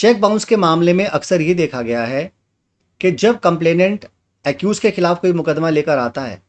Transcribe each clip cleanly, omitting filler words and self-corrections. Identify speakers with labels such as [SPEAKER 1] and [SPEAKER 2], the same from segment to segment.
[SPEAKER 1] Cheque bounce के मामले में अक्सर ये देखा गया है कि जब कंप्लेनेंट एक्यूज के खिलाफ कोई मुकदमा लेकर आता है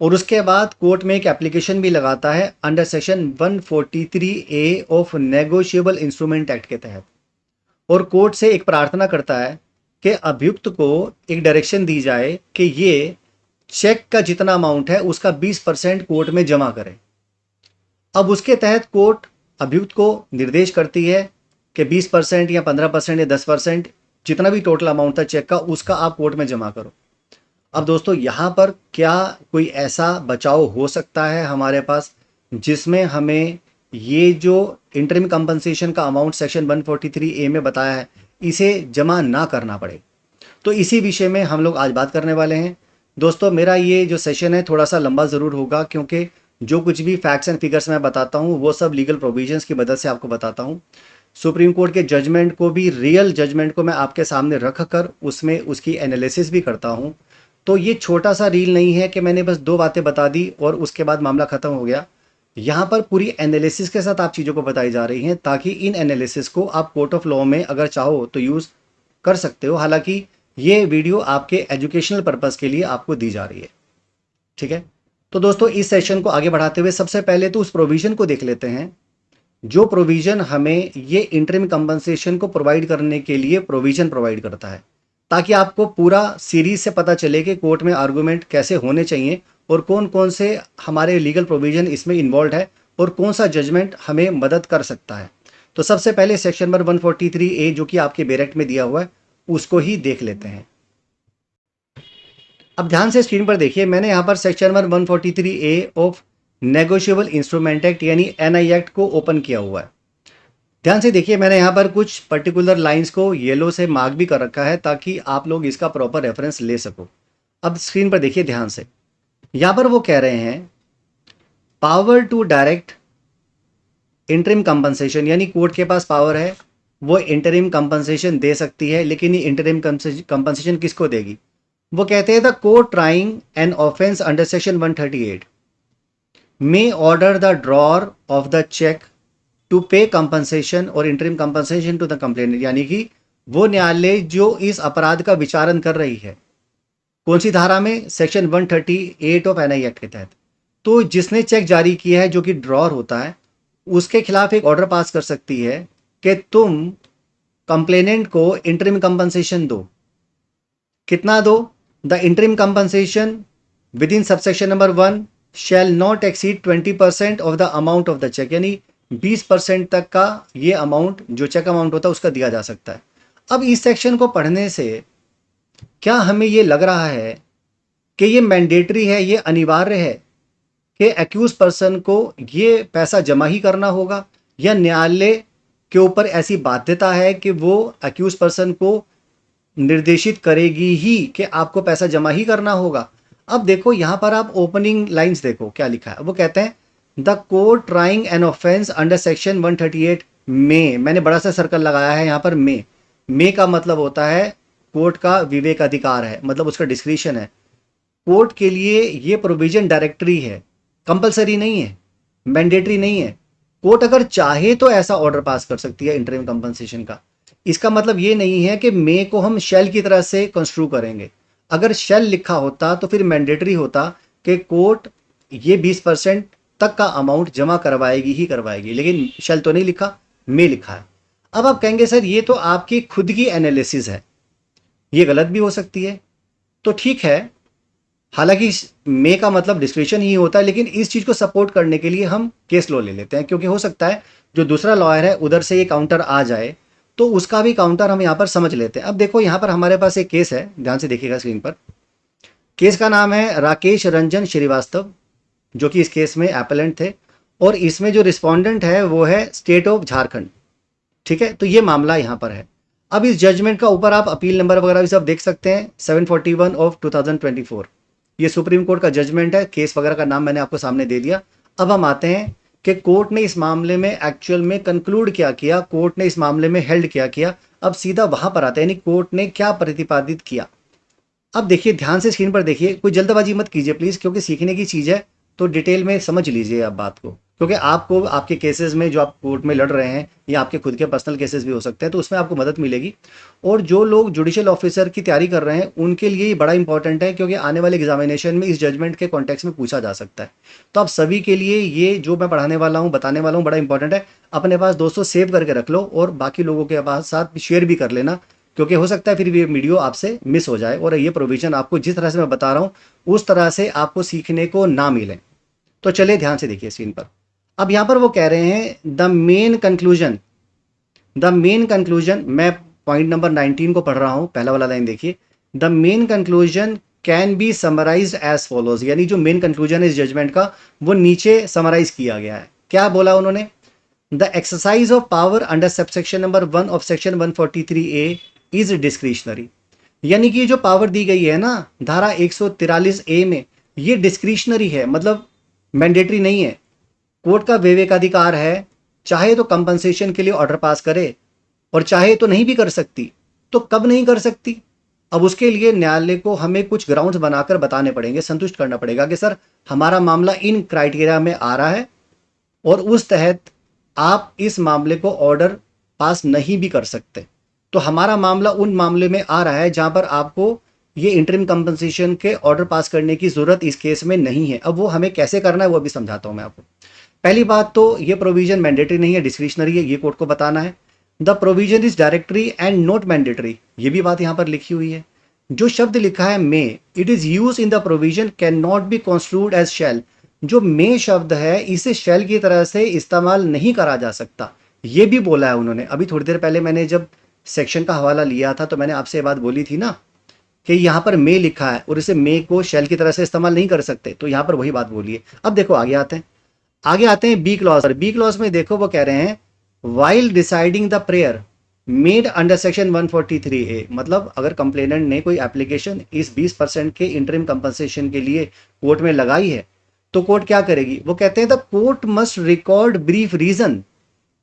[SPEAKER 1] और उसके बाद कोर्ट में एक एप्लीकेशन भी लगाता है under section 143A of negotiable instrument act के तहत, और कोर्ट से एक प्रार्थना करता है कि अभियुक्त को एक डायरेक्शन दी जाए कि ये चेक का जितना अमाउंट है उसका 20% कोर्ट में जमा करे। अब उसके तहत कोर्ट अभियुक्त को निर्देश करती है कि 20% या 15% या 10% जितना भी टोटल अमाउंट था चेक का उसका आप कोर्ट में जमा करो। अब दोस्तों यहाँ पर क्या कोई ऐसा बचाव हो सकता है हमारे पास जिसमें हमें ये जो इंटरिम कंपनसेशन का अमाउंट सेक्शन 143A में बताया है इसे जमा ना करना पड़े? तो इसी विषय में हम लोग आज बात करने वाले हैं। दोस्तों मेरा ये जो सेशन है थोड़ा सा लंबा ज़रूर होगा, क्योंकि जो कुछ भी फैक्ट्स एंड फिगर्स मैं बताता हूँ वो सब लीगल प्रोविजंस की मदद से आपको बताता हूँ। सुप्रीम कोर्ट के जजमेंट को भी, रियल जजमेंट को मैं आपके सामने रख कर उसमें उसकी एनालिसिस भी करता हूँ। तो ये छोटा सा रील नहीं है कि मैंने बस 2 बातें बता दी और उसके बाद मामला ख़त्म हो गया। यहाँ पर पूरी एनालिसिस के साथ आप चीज़ों को बताई जा रही हैं ताकि इन एनालिसिस को आप कोर्ट ऑफ लॉ में अगर चाहो तो यूज़ कर सकते हो। हालांकि ये वीडियो आपके एजुकेशनल पर्पस के लिए आपको दी जा रही है, ठीक है। तो दोस्तों इस सेशन को आगे बढ़ाते हुए सबसे पहले तो उस प्रोविजन को देख लेते हैं जो प्रोविजन हमें ये इंटरिम कंपनसेशन को प्रोवाइड करने के लिए प्रोविजन प्रोवाइड करता है, ताकि आपको पूरा सीरीज से पता चले कि कोर्ट में आर्गूमेंट कैसे होने चाहिए और कौन कौन से हमारे लीगल प्रोविजन इसमें इन्वॉल्व है और कौन सा जजमेंट हमें मदद कर सकता है। तो सबसे पहले सेक्शन नंबर 143A जो कि आपके बैरेक्ट में दिया हुआ है उसको ही देख लेते हैं। अब ध्यान से स्क्रीन पर देखिए, मैंने यहाँ पर section number 143A of negotiable instrument act यानी NI एक्ट को ओपन किया हुआ है। ध्यान से देखिए, मैंने यहाँ पर कुछ पर्टिकुलर लाइंस को येलो से मार्क भी कर रखा है ताकि आप लोग इसका प्रॉपर रेफरेंस ले सको। अब स्क्रीन पर देखिए ध्यान से, यहाँ पर वो कह रहे हैं power to direct interim compensation, यानी कोर्ट के पास पावर है वो इंटरिम कंपनसेशन दे सकती है, लेकिन ये इंटरिम कंपनसेशन किसको देगी? वो कहते हैं the court trying an offence under section 138 may order the drawer of the cheque to pay compensation और interim compensation to the complainant, यानी कि वो न्यायालय जो इस अपराध का विचारण कर रही है कौन सी धारा में? सेक्शन 138 ऑफ NI एक्ट के तहत। तो जिसने चेक जारी किया है जो कि ड्रॉर होता है उसके खिलाफ एक ऑर्डर पास कर सकती है कि तुम कंप्लेनेंट को इंटरिम कंपनसेशन दो। कितना दो? The interim compensation within subsection number 1 shall not exceed 20% of the amount of the cheque, यानी 20% तक का ये अमाउंट जो चेक अमाउंट होता है उसका दिया जा सकता है। अब इस सेक्शन को पढ़ने से क्या हमें ये लग रहा है कि ये मैंडेटरी है, ये अनिवार्य है कि एक्यूज पर्सन को ये पैसा जमा ही करना होगा, या न्यायालय के ऊपर ऐसी बाध्यता है कि वो एक्यूज पर्सन को निर्देशित करेगी ही कि आपको पैसा जमा ही करना होगा? अब देखो यहाँ पर आप ओपनिंग लाइंस देखो क्या लिखा है। वो कहते हैं the court trying an offence under section 138 में, मैंने बड़ा सा सर्कल लगाया है यहाँ पर, में का मतलब होता है कोर्ट का विवेक अधिकार है, मतलब उसका डिस्क्रिशन है। कोर्ट के लिए ये प्रोविजन डायरेक्टरी है, कंपलसरी नहीं है, मैंडेटरी नहीं है। कोर्ट अगर चाहे तो ऐसा ऑर्डर पास कर सकती है इंटरिम कंपनसेशन का। इसका मतलब ये नहीं है कि मे को हम शेल की तरह से कंस्ट्रू करेंगे। अगर शेल लिखा होता तो फिर मैंडेटरी होता कि कोर्ट ये 20% तक का अमाउंट जमा करवाएगी ही करवाएगी, लेकिन शेल तो नहीं लिखा, मे लिखा है। अब आप कहेंगे सर ये तो आपकी खुद की एनालिसिस है, ये गलत भी हो सकती है। तो ठीक है, हालांकि मे का मतलब डिस्क्रिप्शन ही होता है, लेकिन इस चीज़ को सपोर्ट करने के लिए हम केस लॉ ले लेते हैं, क्योंकि हो सकता है जो दूसरा लॉयर है उधर से ये काउंटर आ जाए तो उसका भी काउंटर हम यहाँ पर समझ लेते हैं। अब देखो यहाँ पर हमारे पास एक केस है, ध्यान से देखिएगा स्क्रीन पर। केस का नाम है राकेश रंजन श्रीवास्तव, जो कि इस केस में एपेलेंट थे, और इसमें जो रिस्पॉन्डेंट है वो है स्टेट ऑफ झारखंड, ठीक है। तो ये मामला यहाँ पर है। अब इस जजमेंट का ऊपर आप अपील नंबर वगैरह भी सब देख सकते हैं, 741 ऑफ 2024, ये सुप्रीम कोर्ट का जजमेंट है। केस वगैरह का नाम मैंने आपको सामने दे दिया। अब हम आते हैं कि कोर्ट ने इस मामले में एक्चुअल में कंक्लूड क्या किया, कोर्ट ने इस मामले में हेल्ड क्या किया। अब सीधा वहां पर आते हैं, यानी कोर्ट ने क्या प्रतिपादित किया। अब देखिए ध्यान से स्क्रीन पर देखिए, कोई जल्दबाजी मत कीजिए प्लीज, क्योंकि सीखने की चीज है तो डिटेल में समझ लीजिए आप बात को। क्योंकि आपको आपके केसेस में जो आप कोर्ट में लड़ रहे हैं या आपके खुद के पर्सनल केसेस भी हो सकते हैं, तो उसमें आपको मदद मिलेगी। और जो लोग जुडिशियल ऑफिसर की तैयारी कर रहे हैं उनके लिए ये बड़ा इंपॉर्टेंट है, क्योंकि आने वाले एग्जामिनेशन में इस जजमेंट के कॉन्टेक्स्ट में पूछा जा सकता है। तो आप सभी के लिए ये जो मैं पढ़ाने वाला हूँ, बताने वाला हूँ, बड़ा इंपॉर्टेंट है। अपने पास दोस्तों सेव करके रख लो और बाकी लोगों के पास साथ शेयर भी कर लेना, क्योंकि हो सकता है फिर ये वीडियो आपसे मिस हो जाए और ये प्रोविजन आपको जिस तरह से मैं बता रहा हूँ उस तरह से आपको सीखने को ना मिले। तो चलिए ध्यान से देखिए स्क्रीन पर। अब यहां पर वो कह रहे हैं द मेन कंक्लूजन मैं पॉइंट नंबर 19 को पढ़ रहा हूं, पहला वाला लाइन देखिए। The main conclusion can be summarised as follows, यानी जो मेन कंक्लूजन है इस जजमेंट का वो नीचे समराइज किया गया है। क्या बोला उन्होंने? The exercise of power under subsection number 1 of section 143A is discretionary, यानी कि जो पावर दी गई है ना धारा 143A में, ये डिस्क्रिशनरी है, मतलब मैंडेटरी नहीं है। कोर्ट का विवेकाधिकार है, चाहे तो कंपनसेशन के लिए ऑर्डर पास करे और चाहे तो नहीं भी कर सकती। तो कब नहीं कर सकती? अब उसके लिए न्यायालय को हमें कुछ ग्राउंड्स बनाकर बताने पड़ेंगे, संतुष्ट करना पड़ेगा कि सर हमारा मामला इन क्राइटेरिया में आ रहा है और उस तहत आप इस मामले को ऑर्डर पास नहीं भी कर सकते। तो हमारा मामला उन मामले में आ रहा है जहां पर आपको ये इंटरिम कंपनसेशन के ऑर्डर पास करने की जरूरत इस केस में नहीं है। अब वो हमें कैसे करना है वो भी समझाता हूं मैं आपको। पहली बात तो ये प्रोविजन मैंडेटरी नहीं है, डिस्क्रिशनरी है, ये कोर्ट को बताना है। The provision is directory and not mandatory, ये भी बात यहां पर लिखी हुई है। जो शब्द लिखा है may, it is use in the provision can not be construed as shall, जो मे शब्द है इसे शैल की तरह से इस्तेमाल नहीं करा जा सकता, ये भी बोला है उन्होंने। अभी थोड़ी देर पहले मैंने जब सेक्शन का हवाला लिया था तो मैंने आपसे ये बात बोली थी ना कि यहां पर मे लिखा है और इसे मे को शैल की तरह से इस्तेमाल नहीं कर सकते, तो यहां पर वही बात बोली है। अब देखो आगे आते हैं बी क्लॉज। बी क्लॉज में देखो वो कह रहे हैं while deciding the prayer made under section 143A, मतलब अगर कंप्लेनेंट ने कोई एप्लीकेशन इस 20% के इंटरिम कंपनसेशन के लिए कोर्ट में लगाई है तो कोर्ट क्या करेगी? वो कहते हैं the court must record brief reason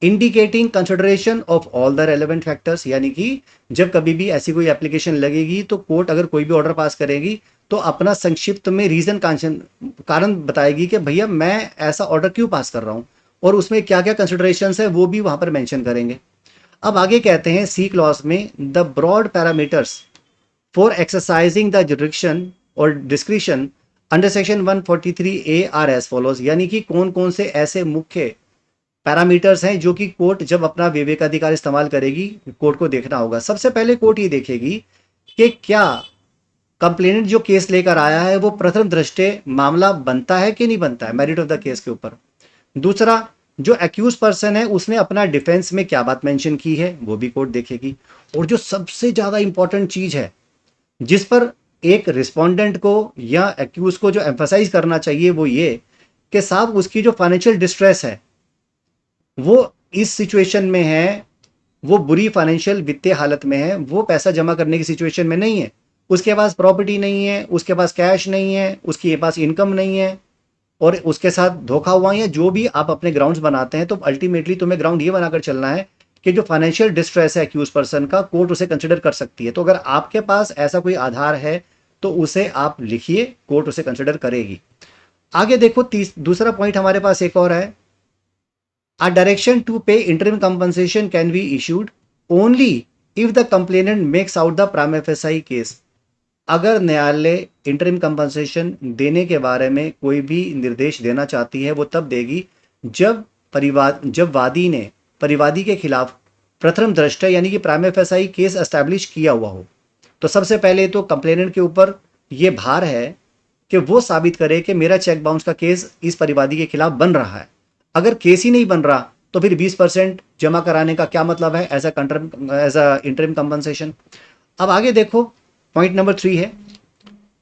[SPEAKER 1] indicating consideration of all the relevant factors, यानी कि जब कभी भी ऐसी कोई एप्लीकेशन लगेगी तो कोर्ट अगर कोई भी ऑर्डर पास करेगी तो अपना संक्षिप्त में रीजन कारण बताएगी कि भैया मैं ऐसा ऑर्डर क्यों पास कर रहा हूं और उसमें क्या क्या कंसिडरेशन है वो भी वहां पर मेंशन करेंगे। अब आगे कहते हैं सी क्लॉज में the broad parameters for exercising the jurisdiction और discretion under section 143A are as follows, यानी कि कौन कौन से ऐसे मुख्य पैरामीटर्स हैं जो कि कोर्ट जब अपना विवेकाधिकार इस्तेमाल करेगी कोर्ट को देखना होगा। सबसे पहले कोर्ट ये देखेगी कि क्या कंप्लेनेंट जो केस लेकर आया है वो प्रथम दृष्टे मामला बनता है कि नहीं बनता है मेरिट ऑफ द केस के ऊपर। दूसरा, जो एक्यूज पर्सन है उसने अपना डिफेंस में क्या बात मेंशन की है वो भी कोर्ट देखेगी। और जो सबसे ज्यादा इंपॉर्टेंट चीज है जिस पर एक रिस्पोंडेंट को या एक्यूज को जो एम्फसाइज करना चाहिए वो ये कि साहब उसकी जो फाइनेंशियल डिस्ट्रेस है वो इस सिचुएशन में है, वो बुरी फाइनेंशियल वित्तीय हालत में है, वो पैसा जमा करने की सिचुएशन में नहीं है, उसके पास प्रॉपर्टी नहीं है, उसके पास कैश नहीं है, उसके पास इनकम नहीं है और उसके साथ धोखा हुआ है, जो भी आप अपने ग्राउंड्स बनाते हैं तो अल्टीमेटली तुम्हें ग्राउंड ये बनाकर चलना है कि जो फाइनेंशियल डिस्ट्रेस है एक्यूज पर्सन का कोर्ट उसे कंसिडर कर सकती है। तो अगर आपके पास ऐसा कोई आधार है तो उसे आप लिखिए, कोर्ट उसे कंसिडर करेगी। आगे देखो दूसरा पॉइंट हमारे पास एक और है, A direction to pay interim compensation can be issued only if the complainant makes out the prima facie case। अगर न्यायालय इंटरिम कंपनसेशन देने के बारे में कोई भी निर्देश देना चाहती है वो तब देगी जब वादी ने परिवादी के खिलाफ प्रथम दृष्टया यानी कि प्राइमा फेसाई केस एस्टैब्लिश किया हुआ हो। तो सबसे पहले तो कंप्लेनेंट के ऊपर ये भार है कि वो साबित करे कि मेरा चेक बाउंस का केस इस परिवादी के खिलाफ बन रहा है। अगर केस ही नहीं बन रहा तो फिर 20% जमा कराने का क्या मतलब है एज अ इंटरिम कंपनसेशन। अब आगे देखो पॉइंट नंबर 3 है,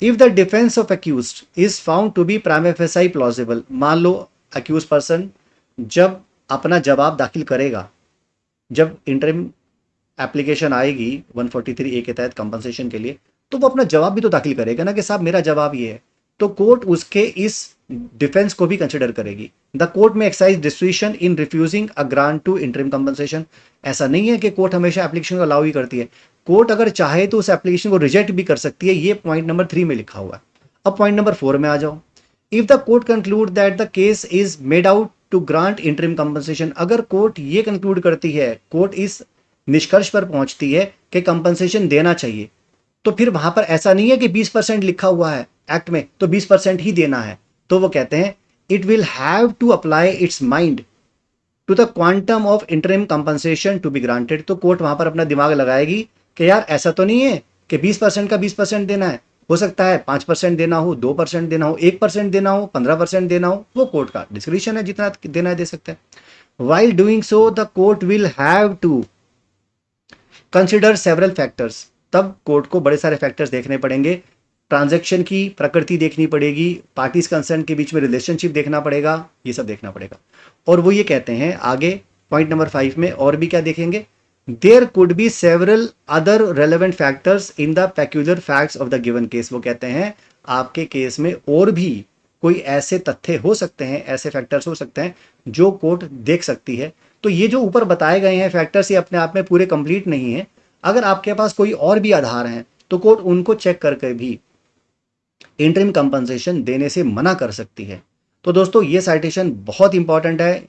[SPEAKER 1] if the defence of accused is found to be prima facie plausible. मान लो अक्यूज पर्सन जब अपना जवाब दाखिल करेगा, जब इंटरिम एप्लीकेशन आएगी 143A के तहत कंपनसेशन के लिए, तो वो अपना जवाब भी तो दाखिल करेगा ना कि साहब मेरा जवाब ये है, तो कोर्ट उसके इस डिफेंस को भी कंसिडर करेगी। The court may exercise discretion in refusing a grant to interim compensation. ऐसा नहीं है कि कोर्ट हमेशा एप्लीकेशन को अलाउ ही करती है, कोर्ट अगर चाहे तो उस एप्लीकेशन को रिजेक्ट भी कर सकती है। ये पॉइंट नंबर 3 में लिखा हुआ है। अब पॉइंट नंबर 4 में आ जाओ, if the court conclude that the case is made out to grant interim compensation, अगर कोर्ट ये कंक्लूड करती है, कोर्ट इस निष्कर्ष पर पहुंचती है कि कंपनसेशन देना चाहिए, तो फिर वहां पर ऐसा नहीं है कि 20% लिखा हुआ है एक्ट में तो 20% ही देना है। तो वो कहते हैं it will have to apply its mind to the quantum of interim compensation to be granted. तो कोर्ट वहां पर अपना दिमाग लगाएगी कि यार ऐसा तो नहीं है कि 20% का 20% देना है, हो सकता है 5% देना हो, 2% देना हो, 1% देना हो, 15% देना हो, वो कोर्ट का डिस्क्रिप्शन है, जितना देना है दे सकता है। While doing so the court will have to consider several factors, तब कोर्ट को बड़े सारे फैक्टर्स देखने पड़ेंगे, ट्रांजैक्शन की प्रकृति देखनी पड़ेगी, पार्टीज कंसर्न के बीच में रिलेशनशिप देखना पड़ेगा, ये सब देखना पड़ेगा। और वो ये कहते हैं आगे पॉइंट नंबर 5 में और भी क्या देखेंगे, there could be several other relevant factors in the peculiar facts of the given case. वो कहते हैं आपके केस में और भी कोई ऐसे तथ्य हो सकते हैं, ऐसे फैक्टर्स हो सकते हैं जो कोर्ट देख सकती है। तो ये जो ऊपर बताए गए हैं फैक्टर्स, ये अपने आप में पूरे कंप्लीट नहीं है, अगर आपके पास कोई और भी आधार हैं तो कोर्ट उनको चेक करके भी इंटरिम कंपनसेशन देने से मना कर सकती है। तो दोस्तों ये साइटेशन बहुत इंपॉर्टेंट है,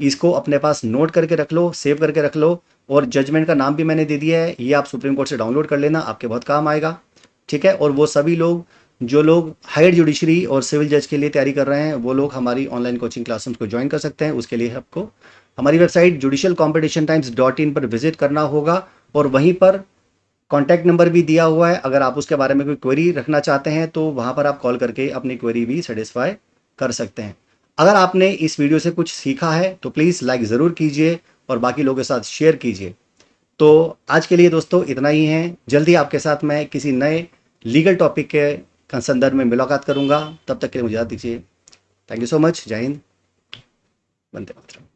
[SPEAKER 1] इसको अपने पास नोट करके रख लो, सेव करके रख लो, और जजमेंट का नाम भी मैंने दे दिया है, ये आप सुप्रीम कोर्ट से डाउनलोड कर लेना, आपके बहुत काम आएगा। ठीक है, और वो सभी लोग जो लोग हायर जुडिशरी और सिविल जज के लिए तैयारी कर रहे हैं वो लोग हमारी ऑनलाइन कोचिंग क्लासेस को ज्वाइन कर सकते हैं। उसके लिए आपको हमारी वेबसाइट judicialcompetitiontimes.in पर विजिट करना होगा, और वहीं पर कॉन्टैक्ट नंबर भी दिया हुआ है, अगर आप उसके बारे में कोई क्वेरी रखना चाहते हैं तो वहां पर आप कॉल करके अपनी क्वेरी भी सेटिस्फाई कर सकते हैं। अगर आपने इस वीडियो से कुछ सीखा है तो प्लीज़ लाइक ज़रूर कीजिए और बाकी लोगों के साथ शेयर कीजिए। तो आज के लिए दोस्तों इतना ही है, जल्दी आपके साथ मैं किसी नए लीगल टॉपिक के संदर्भ में मुलाकात करूंगा, तब तक के लिए मुझे इजाज़त दीजिए। थैंक यू सो मच, जय हिंद, वंदे मातरम।